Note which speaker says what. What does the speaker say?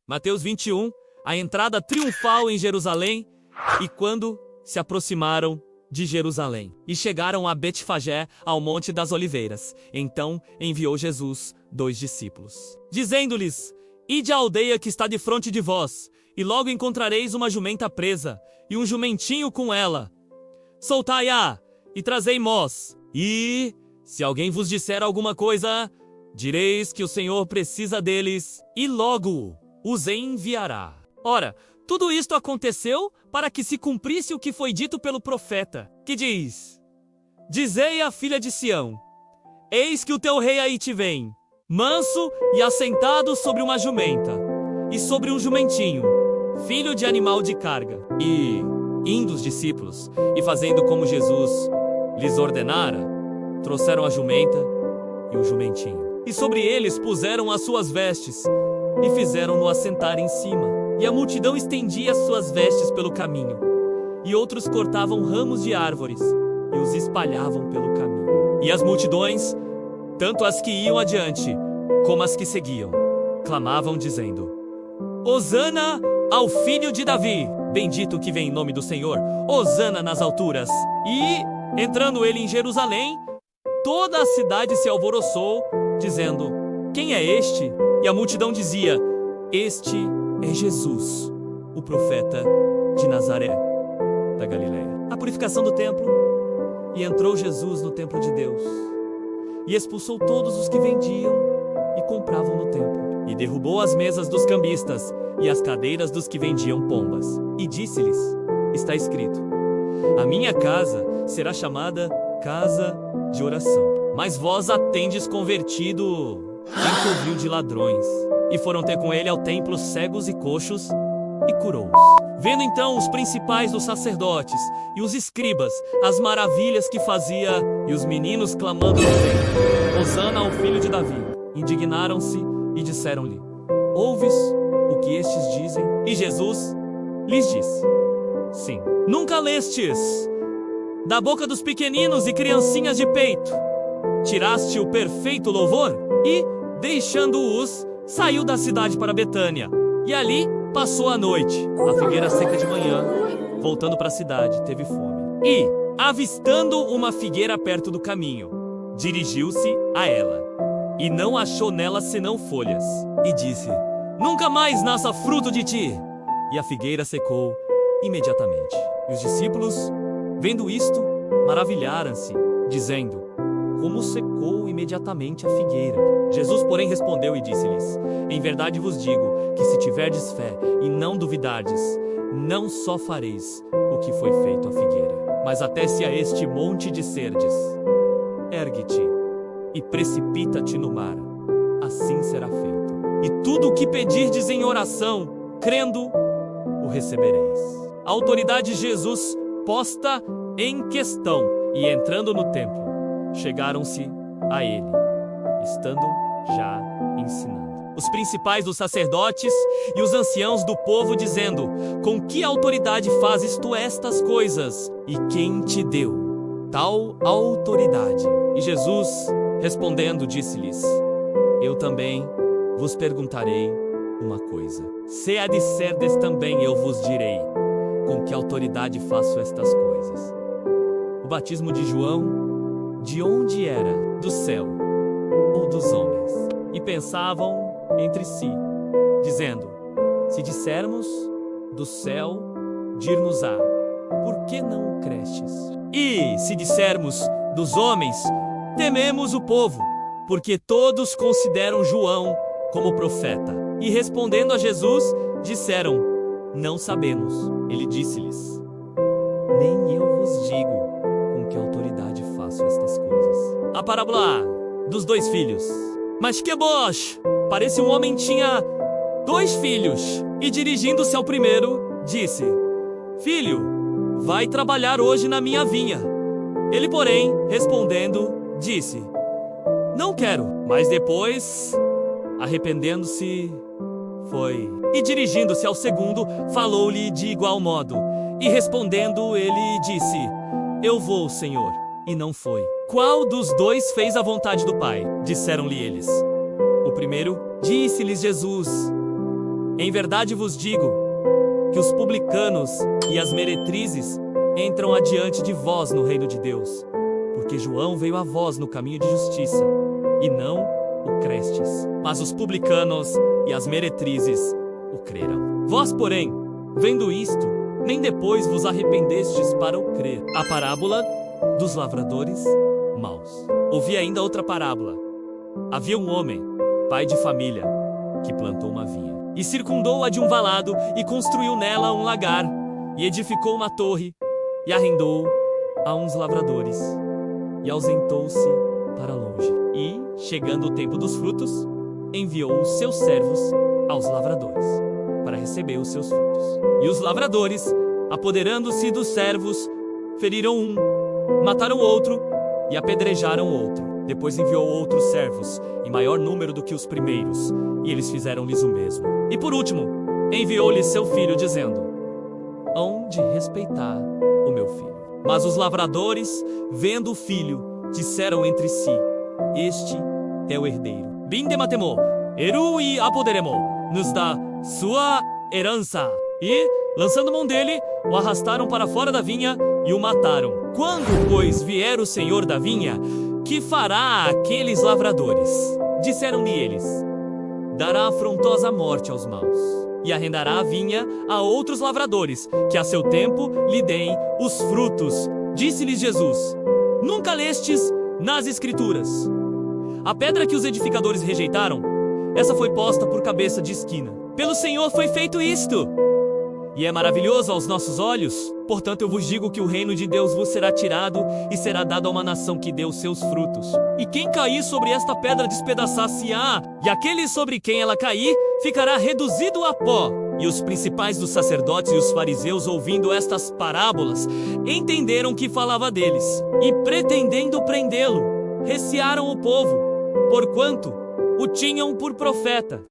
Speaker 1: Mateus 21, a entrada triunfal em Jerusalém. E quando se aproximaram de Jerusalém e chegaram a Betfagé, ao Monte das Oliveiras, então enviou Jesus 2 discípulos, dizendo-lhes: Ide à aldeia que está defronte de vós, e logo encontrareis uma jumenta presa, e um jumentinho com ela. Soltai-a, e trazei-mos. E, se alguém vos disser alguma coisa, direis que o Senhor precisa deles, e logo os enviará. Ora, tudo isto aconteceu para que se cumprisse o que foi dito pelo profeta, que diz: Dizei à filha de Sião: Eis que o teu rei aí te vem, manso e assentado sobre uma jumenta, e sobre um jumentinho, filho de animal de carga. E, indo os discípulos, e fazendo como Jesus lhes ordenara, trouxeram a jumenta e o jumentinho. E sobre eles puseram as suas vestes, e fizeram-no assentar em cima. E a multidão estendia as suas vestes pelo caminho, e outros cortavam ramos de árvores, e os espalhavam pelo caminho. E as multidões, tanto as que iam adiante, como as que seguiam, clamavam dizendo: Hosana ao filho de Davi! Bendito que vem em nome do Senhor! Hosana nas alturas! E, entrando ele em Jerusalém, toda a cidade se alvoroçou, dizendo: Quem é este? E a multidão dizia: Este é Jesus, o profeta de Nazaré, da Galileia. A purificação do templo. E entrou Jesus no templo de Deus, e expulsou todos os que vendiam e compravam no templo, e derrubou as mesas dos cambistas e as cadeiras dos que vendiam pombas. E disse-lhes: Está escrito: A minha casa será chamada casa de oração, mas vós a tendes convertido em covil de ladrões. E foram ter com ele ao templo cegos e coxos, e curou-os. Vendo então os principais dos sacerdotes e os escribas as maravilhas que fazia, e os meninos clamando dizendo: Hosana ao filho de Davi, indignaram-se e disseram-lhe: Ouves o que estes dizem? E Jesus lhes disse: Sim. Nunca lestes da boca dos pequeninos e criancinhas de peito tiraste o perfeito louvor? E, deixando-os, saiu da cidade para Betânia, e ali passou a noite. A figueira seca de manhã, voltando para a cidade, teve fome. E, avistando uma figueira perto do caminho, dirigiu-se a ela, e não achou nela senão folhas. E disse: Nunca mais nasça fruto de ti. E a figueira secou imediatamente. E os discípulos, vendo isto, maravilharam-se, dizendo: Como secou imediatamente a figueira. Jesus, porém, respondeu e disse-lhes: Em verdade vos digo que se tiverdes fé e não duvidardes, não só fareis o que foi feito à figueira, mas até se a este monte disserdes: Ergue-te e precipita-te no mar, assim será feito. E tudo o que pedirdes em oração, crendo, o recebereis. A autoridade de Jesus posta em questão, e entrando no templo, chegaram-se a ele, estando já ensinando os principais dos sacerdotes e os anciãos do povo, dizendo: Com que autoridade fazes tu estas coisas? E quem te deu tal autoridade? E Jesus, respondendo, disse-lhes: Eu também vos perguntarei uma coisa. Se a disserdes também, eu vos direi com que autoridade faço estas coisas. O batismo de João, de onde era? Do céu ou dos homens? E pensavam entre si, dizendo: Se dissermos do céu, dir-nos-á, por que não o crestes? E se dissermos dos homens, tememos o povo, porque todos consideram João como profeta. E respondendo a Jesus, disseram: Não sabemos. Ele disse-lhes: Nem eu vos digo com que autoridade faço estas coisas. A parábola dos 2 filhos. Mas que bosh! Parece um homem tinha 2 filhos, e dirigindo-se ao primeiro, disse: Filho, vai trabalhar hoje na minha vinha. Ele, porém, respondendo, disse: Não quero. Mas depois, arrependendo-se, foi. E dirigindo-se ao segundo, falou-lhe de igual modo. E respondendo, ele disse: Eu vou, Senhor. E não foi. Qual dos 2 fez a vontade do Pai? Disseram-lhe eles: O primeiro. Disse-lhes Jesus: Em verdade vos digo que os publicanos e as meretrizes entram adiante de vós no reino de Deus, porque João veio a vós no caminho de justiça, e não o crestes, mas os publicanos e as meretrizes o creram. Vós, porém, vendo isto, nem depois vos arrependestes para o crer. A parábola dos lavradores maus. Ouvi ainda outra parábola. Havia um homem, pai de família, que plantou uma vinha, e circundou-a de um valado, e construiu nela um lagar, e edificou uma torre, e arrendou a uns lavradores, e ausentou-se para longe. E, chegando o tempo dos frutos, enviou os seus servos aos lavradores, para receber os seus frutos. E os lavradores, apoderando-se dos servos, feriram um, mataram outro, e apedrejaram outro. Depois enviou outros servos, em maior número do que os primeiros, e eles fizeram-lhes o mesmo. E por último, enviou-lhes seu filho, dizendo: hão de respeitar o meu filho. Mas os lavradores, vendo o filho, disseram entre si: este é o herdeiro. Bindematemo, erui apoderemo, nos dá sua herança. E, lançando mão dele, o arrastaram para fora da vinha e o mataram. Quando, pois, vier o senhor da vinha, que fará aqueles lavradores? Disseram-lhe eles: dará afrontosa morte aos maus, e arrendará a vinha a outros lavradores, que a seu tempo lhe deem os frutos. Disse-lhes Jesus: nunca lestes nas Escrituras: a pedra que os edificadores rejeitaram, essa foi posta por cabeça de esquina. Pelo Senhor foi feito isto, e é maravilhoso aos nossos olhos. Portanto, eu vos digo que o reino de Deus vos será tirado e será dado a uma nação que dê os seus frutos. E quem cair sobre esta pedra despedaçar-se-á, e aquele sobre quem ela cair ficará reduzido a pó. E os principais dos sacerdotes e os fariseus, ouvindo estas parábolas, entenderam que falava deles, e pretendendo prendê-lo, recearam o povo, porquanto o tinham por profeta.